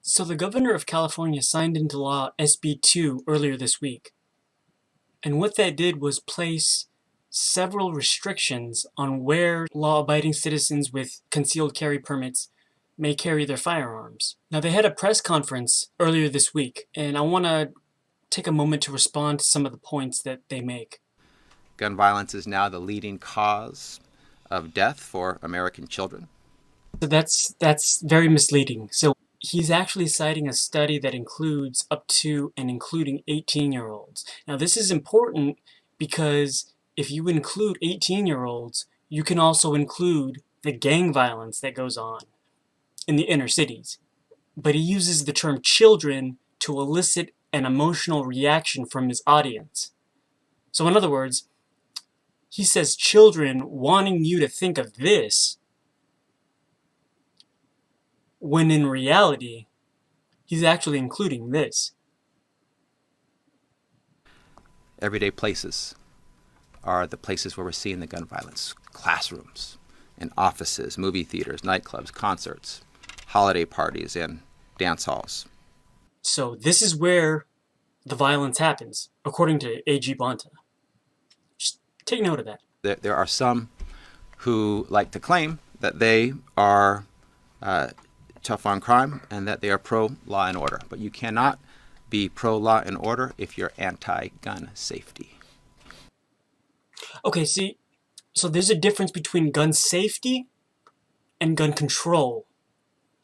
So the governor of California signed into law SB2 earlier this week. And what that did was place several restrictions on where law-abiding citizens with concealed carry permits may carry their firearms. Now, they had a press conference earlier this week, and I want to take a moment to respond to some of the points that they make. Gun violence is now the leading cause of death for American children. So that's very misleading. So he's actually citing a study that includes up to and including 18-year-olds. Now, this is important because if you include 18-year-olds, you can also include the gang violence that goes on in the inner cities. But he uses the term children to elicit an emotional reaction from his audience. So in other words, he says children wanting you to think of this, when in reality, he's actually including this. Everyday places are the places where we're seeing the gun violence. Classrooms and offices, movie theaters, nightclubs, concerts, holiday parties, and dance halls. So this is where the violence happens, according to A.G. Bonta. Just take note of that. There are some who like to claim that they are tough on crime and that they are pro-law and order. But you cannot be pro-law and order if you're anti-gun safety. Okay, see, so there's a difference between gun safety and gun control.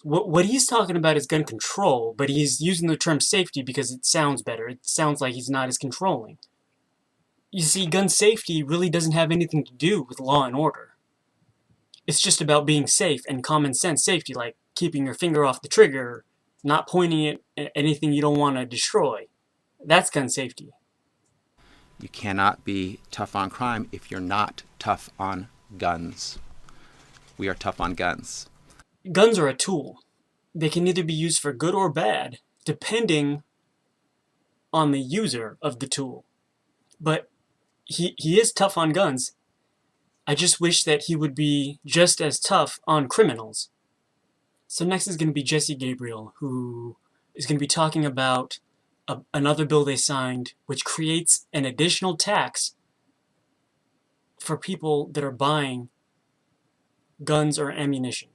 What he's talking about is gun control, but he's using the term safety because it sounds better. It sounds like he's not as controlling. You see, gun safety really doesn't have anything to do with law and order. It's just about being safe and common sense safety, like keeping your finger off the trigger, not pointing it at anything you don't want to destroy. That's gun safety. You cannot be tough on crime if you're not tough on guns. We are tough on guns. Guns are a tool. They can either be used for good or bad, depending on the user of the tool. But he is tough on guns. I just wish that he would be just as tough on criminals. So next is going to be Jesse Gabriel, who is going to be talking about another bill they signed, which creates an additional tax for people that are buying guns or ammunition.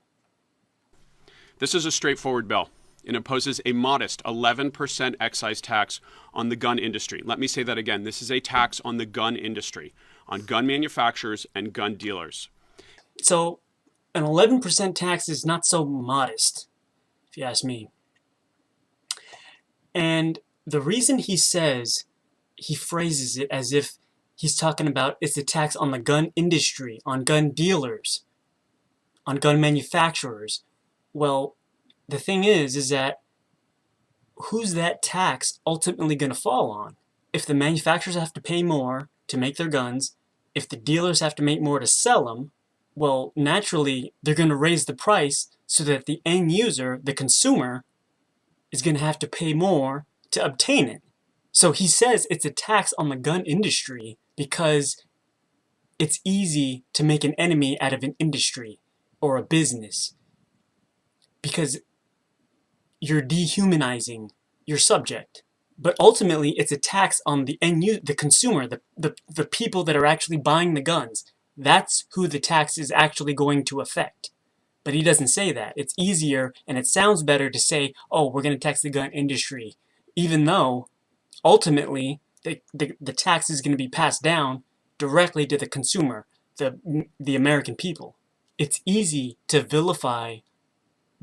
This is a straightforward bill. It imposes a modest 11% excise tax on the gun industry. Let me say that again. This is a tax on the gun industry, on gun manufacturers and gun dealers. So an 11% tax is not so modest, if you ask me. And the reason he phrases it as if he's talking about it's a tax on the gun industry, on gun dealers, on gun manufacturers. Well, the thing is that who's that tax ultimately going to fall on? If the manufacturers have to pay more to make their guns, if the dealers have to make more to sell them, well, naturally, they're going to raise the price so that the end user, the consumer, is going to have to pay more to obtain it. So he says it's a tax on the gun industry because it's easy to make an enemy out of an industry or a business, because you're dehumanizing your subject. But ultimately, it's a tax on the end user, the consumer, the people that are actually buying the guns. That's who the tax is actually going to affect. But he doesn't say that. It's easier and it sounds better to say, oh, we're going to tax the gun industry, even though ultimately the tax is going to be passed down directly to the consumer, the American people. It's easy to vilify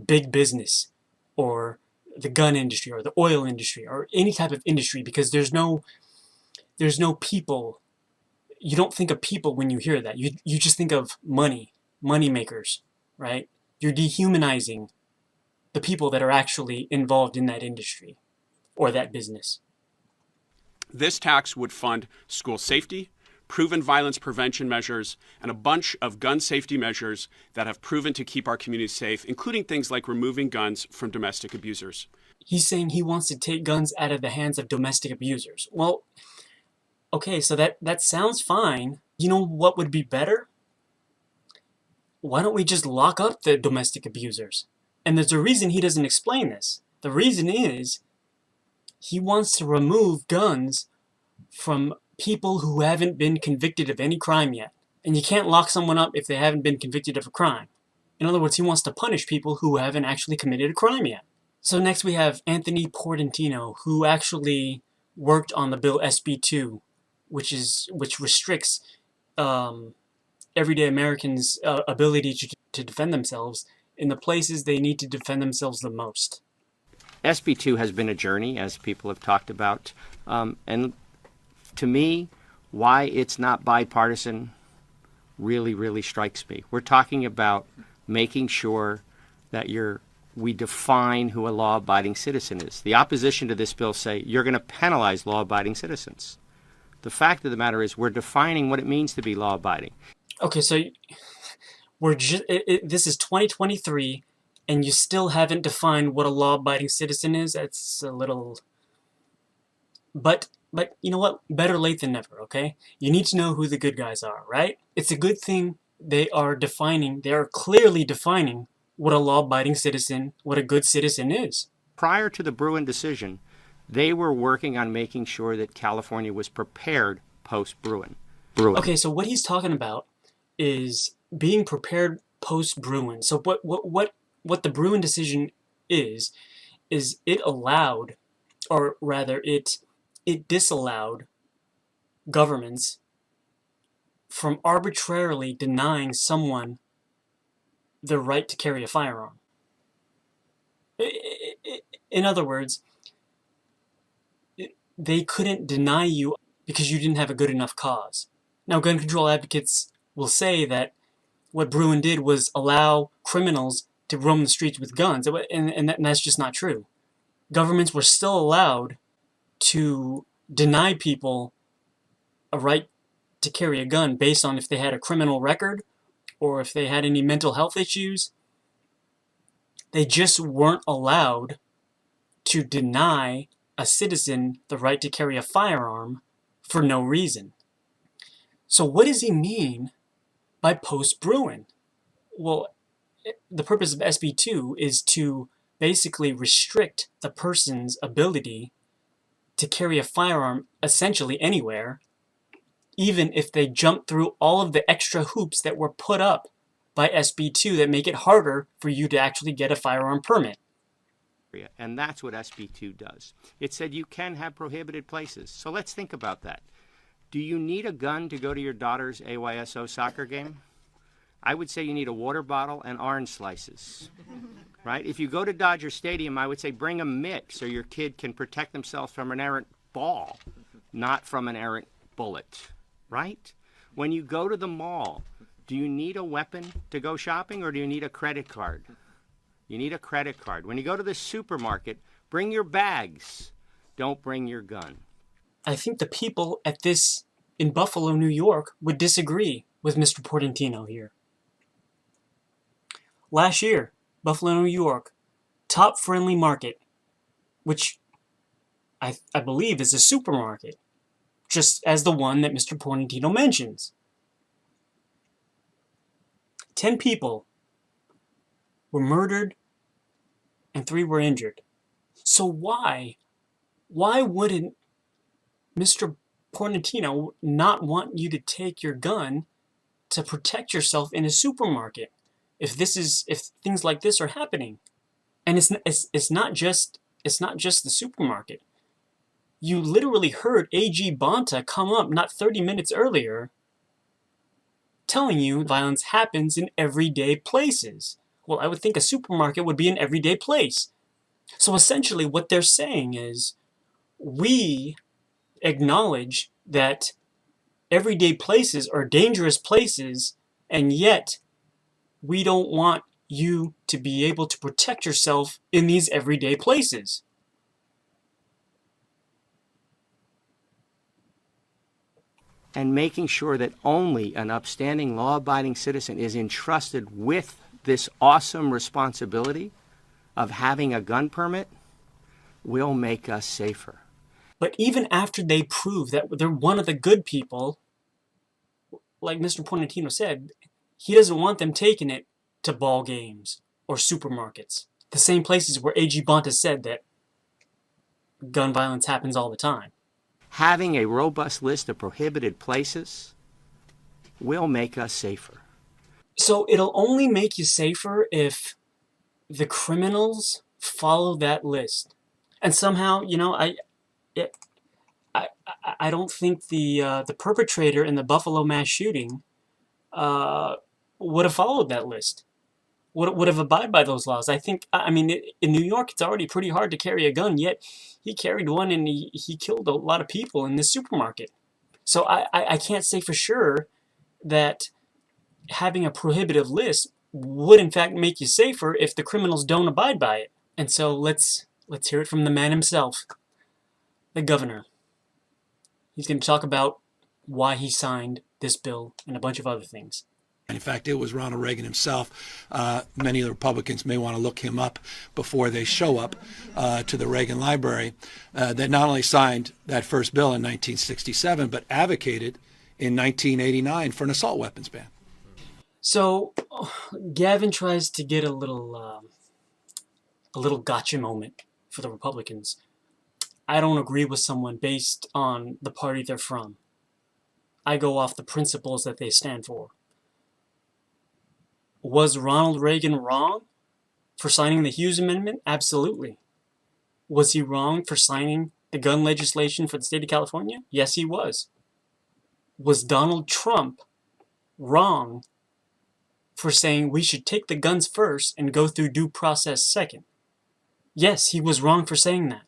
big business or the gun industry or the oil industry or any type of industry because there's no people. You don't think of people when you hear that. You just think of money makers, right? You're dehumanizing the people that are actually involved in that industry or that business. This tax would fund school safety, proven violence prevention measures, and a bunch of gun safety measures that have proven to keep our communities safe, including things like removing guns from domestic abusers. He's saying he wants to take guns out of the hands of domestic abusers. Well, okay, so that sounds fine. You know what would be better? Why don't we just lock up the domestic abusers? And there's a reason he doesn't explain this. The reason is he wants to remove guns from people who haven't been convicted of any crime yet. And you can't lock someone up if they haven't been convicted of a crime. In other words, he wants to punish people who haven't actually committed a crime yet. So next we have Anthony Portantino, who actually worked on the bill SB2, which restricts everyday Americans' ability to defend themselves in the places they need to defend themselves the most. SB2 has been a journey, as people have talked about. And to me, why it's not bipartisan really, really strikes me. We're talking about making sure that we define who a law-abiding citizen is. The opposition to this bill say you're going to penalize law-abiding citizens. The fact of the matter is we're defining what it means to be law-abiding. Okay, so this is 2023, and you still haven't defined what a law-abiding citizen is. That's a little... But you know what? Better late than never, okay? You need to know who the good guys are, right? It's a good thing they are clearly defining what a law-abiding citizen, what a good citizen is. Prior to the Bruen decision, they were working on making sure that California was prepared post-Bruen. Okay, so what he's talking about is being prepared post-Bruen. So what the Bruen decision is it allowed, or rather it disallowed governments from arbitrarily denying someone the right to carry a firearm. In other words, they couldn't deny you because you didn't have a good enough cause. Now, gun control advocates will say that what Bruen did was allow criminals to roam the streets with guns, and that's just not true. Governments were still allowed to deny people a right to carry a gun based on if they had a criminal record or if they had any mental health issues. They just weren't allowed to deny a citizen the right to carry a firearm for no reason. So what does he mean by post-Bruen? Well, the purpose of SB2 is to basically restrict the person's ability to carry a firearm essentially anywhere, even if they jump through all of the extra hoops that were put up by SB2 that make it harder for you to actually get a firearm permit. And that's what SB2 does. It said you can have prohibited places. So let's think about that. Do you need a gun to go to your daughter's AYSO soccer game? I would say you need a water bottle and orange slices, right? If you go to Dodger Stadium, I would say bring a mitt so your kid can protect themselves from an errant ball, not from an errant bullet, right? When you go to the mall, do you need a weapon to go shopping, or do you need a credit card? You need a credit card. When you go to the supermarket, bring your bags. Don't bring your gun. I think the people in Buffalo, New York, would disagree with Mr. Portantino here. Last year, Buffalo, New York, top friendly market, which I believe is a supermarket, just as the one that Mr. Portantino mentions. 10 people were murdered and 3 were injured. So why wouldn't Mr. Portantino not want you to take your gun to protect yourself in a supermarket if things like this are happening? And it's not just the supermarket. You literally heard AG Bonta come up not 30 minutes earlier telling you violence happens in everyday places. Well, I would think a supermarket would be an everyday place. So essentially what they're saying is, we acknowledge that everyday places are dangerous places, and yet we don't want you to be able to protect yourself in these everyday places. And making sure that only an upstanding, law-abiding citizen is entrusted with this awesome responsibility of having a gun permit will make us safer. But even after they prove that they're one of the good people, like Mr. Portantino said, he doesn't want them taking it to ball games or supermarkets. the same places where A.G. Bonta said that gun violence happens all the time. Having a robust list of prohibited places will make us safer. So it'll only make you safer if the criminals follow that list. And somehow, I don't think the perpetrator in the Buffalo mass shooting would have followed that list. Would have abided by those laws. I think, in New York, it's already pretty hard to carry a gun, yet he carried one and he killed a lot of people in this supermarket. So I can't say for sure that having a prohibitive list would in fact make you safer if the criminals don't abide by it. And so let's hear it from the man himself, the governor. He's going to talk about why he signed this bill and a bunch of other things. In fact, it was Ronald Reagan himself. Many of the Republicans may want to look him up before they show up to the Reagan Library, that not only signed that first bill in 1967, but advocated in 1989 for an assault weapons ban. So Gavin tries to get a little gotcha moment for the Republicans. I don't agree with someone based on the party they're from. I go off the principles that they stand for. Was Ronald Reagan wrong for signing the Hughes Amendment? Absolutely. Was he wrong for signing the gun legislation for the state of California? Yes, he was. Was Donald Trump wrong for saying we should take the guns first and go through due process second? Yes, he was wrong for saying that.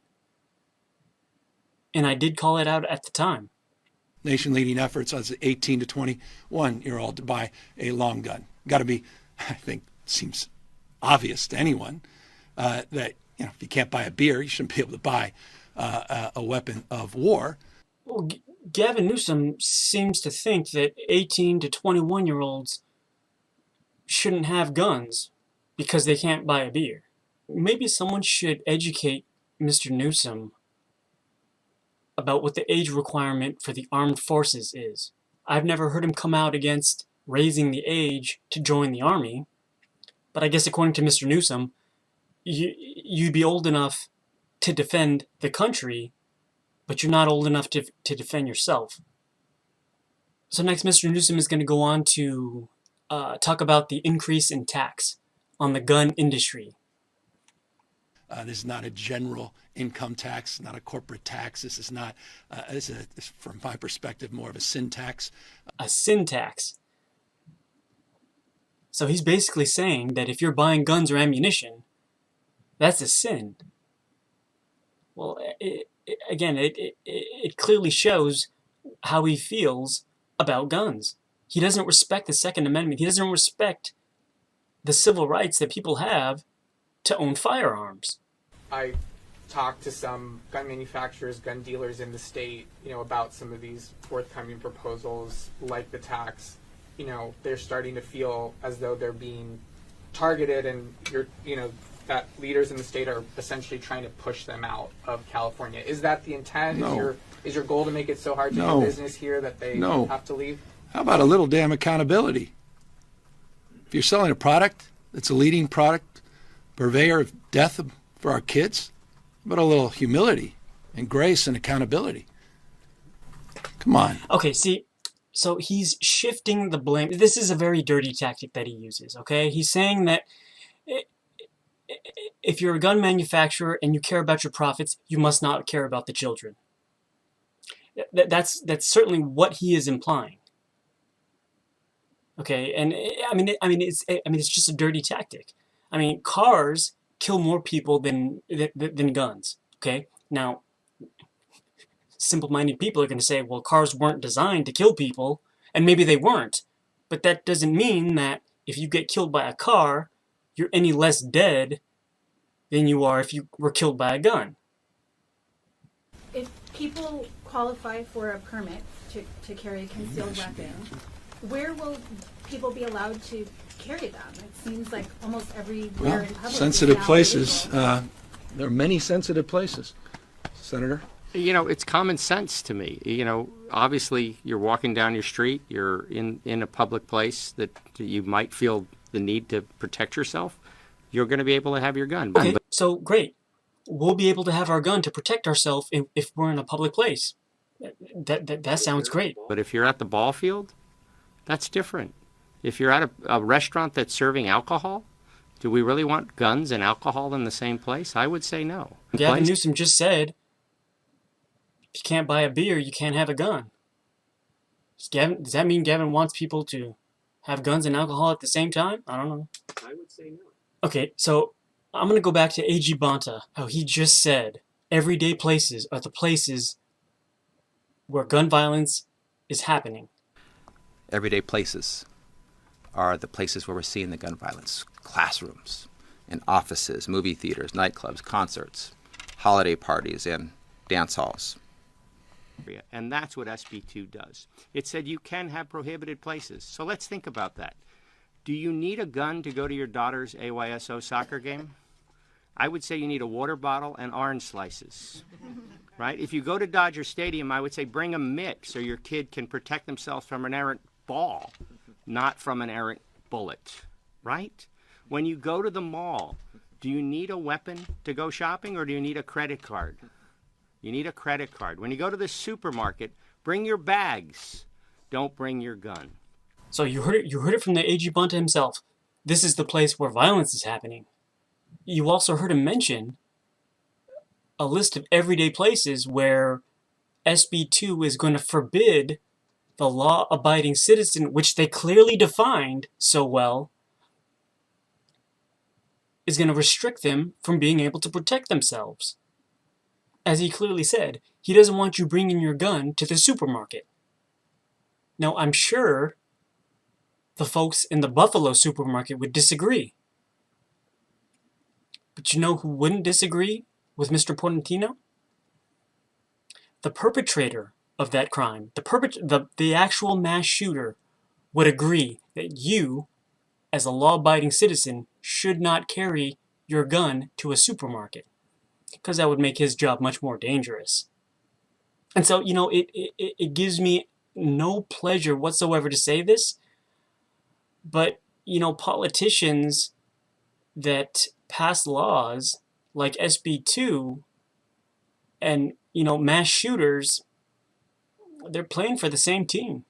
And I did call it out at the time. Nation-leading efforts as an 18 to 21-year-old to buy a long gun. Got to be, I think, seems obvious to anyone that if you can't buy a beer, you shouldn't be able to buy a weapon of war. Well, Gavin Newsom seems to think that 18 to 21-year-olds shouldn't have guns because they can't buy a beer. Maybe someone should educate Mr. Newsom about what the age requirement for the armed forces is. I've never heard him come out against raising the age to join the army, but I guess according to Mr. Newsom, you'd be old enough to defend the country, but you're not old enough to defend yourself. So next, Mr. Newsom is going to go on to talk about the increase in tax on the gun industry. This is not a general income tax, not a corporate tax. This is not, this is, from my perspective, more of a sin tax. A sin tax. So he's basically saying that if you're buying guns or ammunition, that's a sin. Well, it clearly shows how he feels about guns. He doesn't respect the Second Amendment. He doesn't respect the civil rights that people have to own firearms. I talked to some gun manufacturers, gun dealers in the state, about some of these forthcoming proposals, like the tax. They're starting to feel as though they're being targeted, and that leaders in the state are essentially trying to push them out of California. Is that the intent? No. Is your goal to make it so hard to do business here that they have to leave? How about a little damn accountability? If you're selling a product that's a leading product, purveyor of death for our kids, how about a little humility and grace and accountability? Come on. Okay, see, so he's shifting the blame. This is a very dirty tactic that he uses, okay? He's saying that if you're a gun manufacturer and you care about your profits, you must not care about the children. That's certainly what he is implying. Okay, and it's just a dirty tactic. Cars kill more people than guns. Okay, now simple-minded people are going to say, well, cars weren't designed to kill people, and maybe they weren't, but that doesn't mean that if you get killed by a car, you're any less dead than you are if you were killed by a gun. If people qualify for a permit to carry a concealed weapon, where will people be allowed to carry them? It seems like almost everywhere in public. Sensitive places. There are many sensitive places, Senator. It's common sense to me. Obviously, you're walking down your street, you're in a public place that you might feel the need to protect yourself. you're going to be able to have your gun. Okay, But so great. We'll be able to have our gun to protect ourselves if we're in a public place. That sounds great. if you're at the ball field, that's different. If you're at a restaurant that's serving alcohol, do we really want guns and alcohol in the same place? I would say no. Gavin Newsom just said, if you can't buy a beer, you can't have a gun. Does that mean Gavin wants people to have guns and alcohol at the same time? I don't know. I would say no. Okay, so I'm going to go back to A.G. Bonta, how he just said everyday places are the places where gun violence is happening. Everyday places are the places where we're seeing the gun violence. Classrooms, in offices, movie theaters, nightclubs, concerts, holiday parties, and dance halls. And that's what SB2 does. It said you can have prohibited places. So let's think about that. Do you need a gun to go to your daughter's AYSO soccer game? I would say you need a water bottle and orange slices. Right? If you go to Dodger Stadium, I would say bring a mitt so your kid can protect themselves from an errant ball, not from an errant bullet. Right? When you go to the mall, do you need a weapon to go shopping or do you need a credit card? You need a credit card. When you go to the supermarket, bring your bags. Don't bring your gun. So you heard it from the A.G. Bonta himself. This is the place where violence is happening. You also heard him mention a list of everyday places where SB2 is going to forbid the law-abiding citizen, which they clearly defined so well, is going to restrict them from being able to protect themselves. As he clearly said, he doesn't want you bringing your gun to the supermarket. Now, I'm sure the folks in the Buffalo supermarket would disagree. But you know who wouldn't disagree with Mr. Portantino? The perpetrator of that crime, the actual mass shooter, would agree that you, as a law-abiding citizen, should not carry your gun to a supermarket, because that would make his job much more dangerous. And so, it gives me no pleasure whatsoever to say this, but, politicians that pass laws like SB2 and, mass shooters, they're playing for the same team.